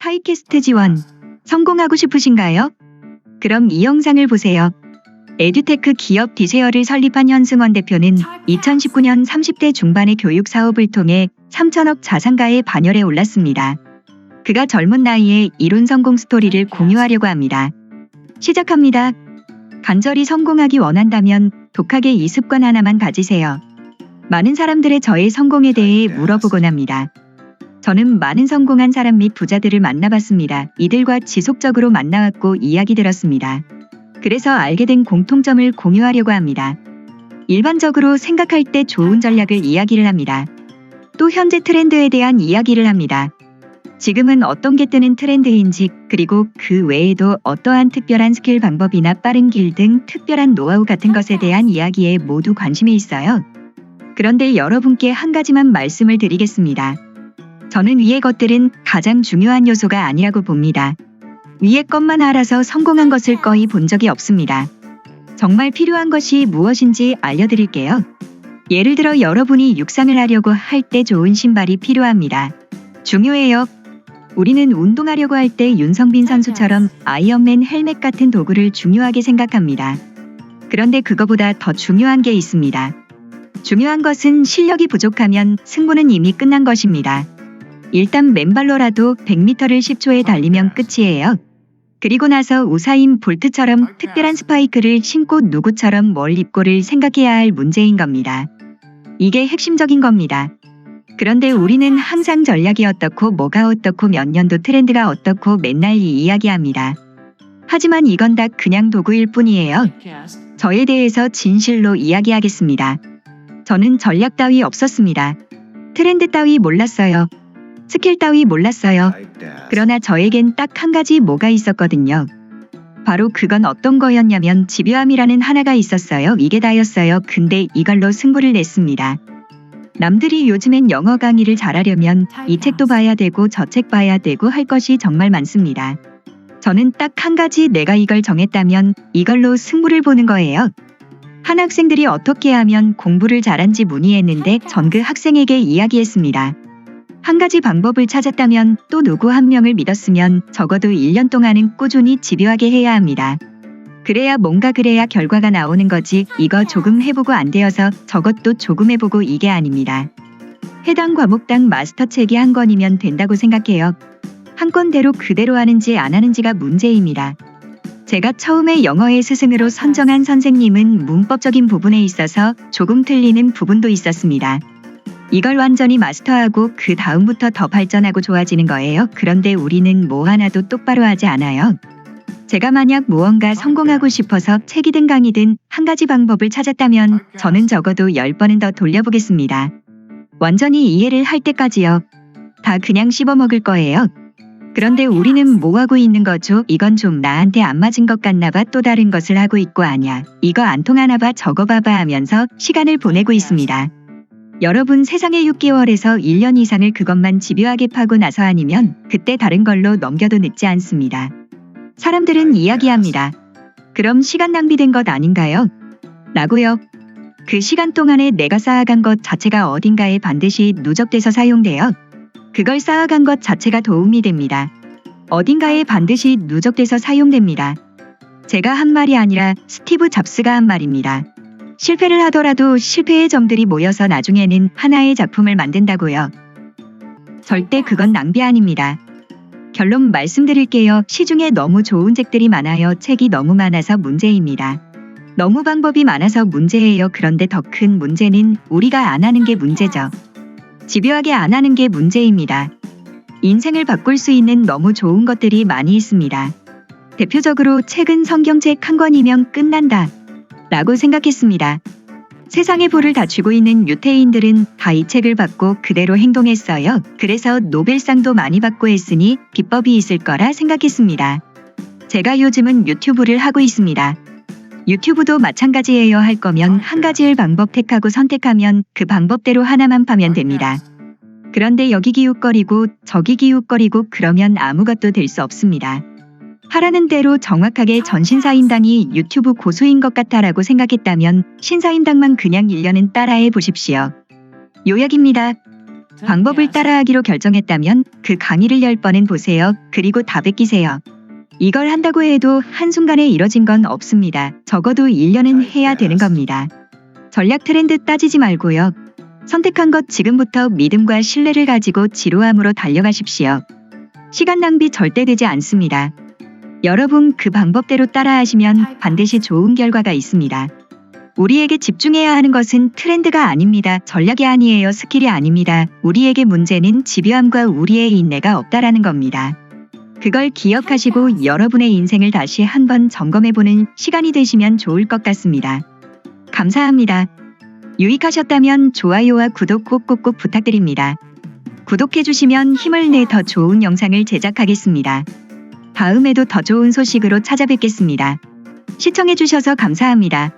타이캐스트 지원 성공하고 싶으신가요? 그럼 이 영상을 보세요. 에듀테크 기업 디쉐어를 설립한 현승원 대표는 2019년 30대 중반의 교육 사업을 통해 3천억 자산가의 반열에 올랐습니다. 그가 젊은 나이에 이룬 성공 스토리를 공유하려고 합니다. 시작합니다. 간절히 성공하기 원한다면 독하게 이 습관 하나만 가지세요. 많은 사람들의 저의 성공에 대해 물어보곤 합니다. 저는 많은 성공한 사람 및 부자들을 만나봤습니다. 이들과 지속적으로 만나왔고 이야기 들었습니다. 그래서 알게 된 공통점을 공유하려고 합니다. 일반적으로 생각할 때 좋은 전략을 이야기를 합니다. 또 현재 트렌드에 대한 이야기를 합니다. 지금은 어떤 게 뜨는 트렌드인지, 그리고 그 외에도 어떠한 특별한 스킬 방법이나 빠른 길 등 특별한 노하우 같은 것에 대한 이야기에 모두 관심이 있어요. 그런데 여러분께 한 가지만 말씀을 드리겠습니다. 저는 위의 것들은 가장 중요한 요소가 아니라고 봅니다. 위의 것만 알아서 성공한 것을 거의 본 적이 없습니다. 정말 필요한 것이 무엇인지 알려드릴게요. 예를 들어 여러분이 육상을 하려고 할 때 좋은 신발이 필요합니다. 중요해요. 우리는 운동하려고 할 때 윤성빈 선수처럼 아이언맨 헬멧 같은 도구를 중요하게 생각합니다. 그런데 그거보다 더 중요한 게 있습니다. 중요한 것은 실력이 부족하면 승부는 이미 끝난 것입니다. 일단 맨발로라도 100m를 10초에 달리면 끝이에요. 그리고 나서 우사인 볼트처럼 특별한 스파이크를 신고 누구처럼 뭘 입고를 생각해야 할 문제인 겁니다. 이게 핵심적인 겁니다. 그런데 우리는 항상 전략이 어떻고 뭐가 어떻고 몇 년도 트렌드가 어떻고 맨날 이 이야기합니다. 하지만 이건 다 그냥 도구일 뿐이에요. 저에 대해서 진실로 이야기하겠습니다. 저는 전략 따위 없었습니다. 트렌드 따위 몰랐어요. 스킬 따위 몰랐어요. 그러나 저에겐 딱 한 가지 뭐가 있었거든요. 바로 그건 어떤 거였냐면 집요함이라는 하나가 있었어요. 이게 다였어요. 근데 이걸로 승부를 냈습니다. 남들이 요즘엔 영어 강의를 잘하려면 이 책도 봐야 되고 저 책 봐야 되고 할 것이 정말 많습니다. 저는 딱 한 가지 내가 이걸 정했다면 이걸로 승부를 보는 거예요. 한 학생들이 어떻게 하면 공부를 잘한지 문의했는데 전 그 학생에게 이야기했습니다. 한 가지 방법을 찾았다면 또 누구 한 명을 믿었으면 적어도 1년 동안은 꾸준히 집요하게 해야 합니다. 그래야 결과가 나오는 거지. 이거 조금 해보고 안 되어서 저것도 조금 해보고 이게 아닙니다. 해당 과목당 마스터 책이 한 권이면 된다고 생각해요. 한 권대로 그대로 하는지 안 하는지가 문제입니다. 제가 처음에 영어의 스승으로 선정한 선생님은 문법적인 부분에 있어서 조금 틀리는 부분도 있었습니다. 이걸 완전히 마스터하고 그 다음부터 더 발전하고 좋아지는 거예요. 그런데 우리는 뭐 하나도 똑바로 하지 않아요. 제가 만약 무언가 성공하고 싶어서 책이든 강의든 한 가지 방법을 찾았다면 저는 적어도 10번은 더 돌려보겠습니다. 완전히 이해를 할 때까지요. 다 그냥 씹어먹을 거예요. 그런데 우리는 뭐 하고 있는 거죠? 이건 좀 나한테 안 맞은 것 같나 봐. 또 다른 것을 하고 있고 아냐. 이거 안 통하나 봐. 저거 봐봐 하면서 시간을 보내고 있습니다. 여러분 세상에 6개월에서 1년 이상을 그것만 집요하게 파고 나서 아니면 그때 다른 걸로 넘겨도 늦지 않습니다. 사람들은 이야기합니다. 그럼 시간 낭비된 것 아닌가요? 라고요. 그 시간 동안에 내가 쌓아간 것 자체가 어딘가에 반드시 누적돼서 사용돼요. 그걸 쌓아간 것 자체가 도움이 됩니다. 어딘가에 반드시 누적돼서 사용됩니다. 제가 한 말이 아니라 스티브 잡스가 한 말입니다. 실패를 하더라도 실패의 점들이 모여서 나중에는 하나의 작품을 만든다고요. 절대 그건 낭비 아닙니다. 결론 말씀드릴게요. 시중에 너무 좋은 책들이 많아요. 책이 너무 많아서 문제입니다. 너무 방법이 많아서 문제예요. 그런데 더 큰 문제는 우리가 안 하는 게 문제죠. 집요하게 안 하는 게 문제입니다. 인생을 바꿀 수 있는 너무 좋은 것들이 많이 있습니다. 대표적으로 책은 성경책 한 권이면 끝난다 라고 생각했습니다. 세상의 부를 다 쥐고 있는 유태인들은 다 이 책을 받고 그대로 행동했어요. 그래서 노벨상도 많이 받고 했으니 비법이 있을 거라 생각했습니다. 제가 요즘은 유튜브를 하고 있습니다. 유튜브도 마찬가지예요. 할 거면 한 가지의 방법 택하고 선택하면 그 방법대로 하나만 파면 됩니다. 그런데 여기 기웃거리고 저기 기웃거리고 그러면 아무것도 될 수 없습니다. 하라는 대로 정확하게 전신사임당이 유튜브 고수인 것 같다라고 생각했다면 신사임당만 그냥 1년은 따라해 보십시오. 요약입니다. 방법을 따라하기로 결정했다면 그 강의를 10번은 보세요. 그리고 다 베끼세요. 이걸 한다고 해도 한순간에 이뤄진 건 없습니다. 적어도 1년은 해야 되는 겁니다. 전략 트렌드 따지지 말고요. 선택한 것 지금부터 믿음과 신뢰를 가지고 지루함으로 달려가십시오. 시간 낭비 절대 되지 않습니다. 여러분 그 방법대로 따라하시면 반드시 좋은 결과가 있습니다. 우리에게 집중해야 하는 것은 트렌드가 아닙니다. 전략이 아니에요. 스킬이 아닙니다. 우리에게 문제는 집요함과 우리의 인내가 없다라는 겁니다. 그걸 기억하시고 여러분의 인생을 다시 한번 점검해보는 시간이 되시면 좋을 것 같습니다. 감사합니다. 유익하셨다면 좋아요와 구독 꼭꼭꼭 부탁드립니다. 구독해주시면 힘을 내 더 좋은 영상을 제작하겠습니다. 다음에도 더 좋은 소식으로 찾아뵙겠습니다. 시청해주셔서 감사합니다.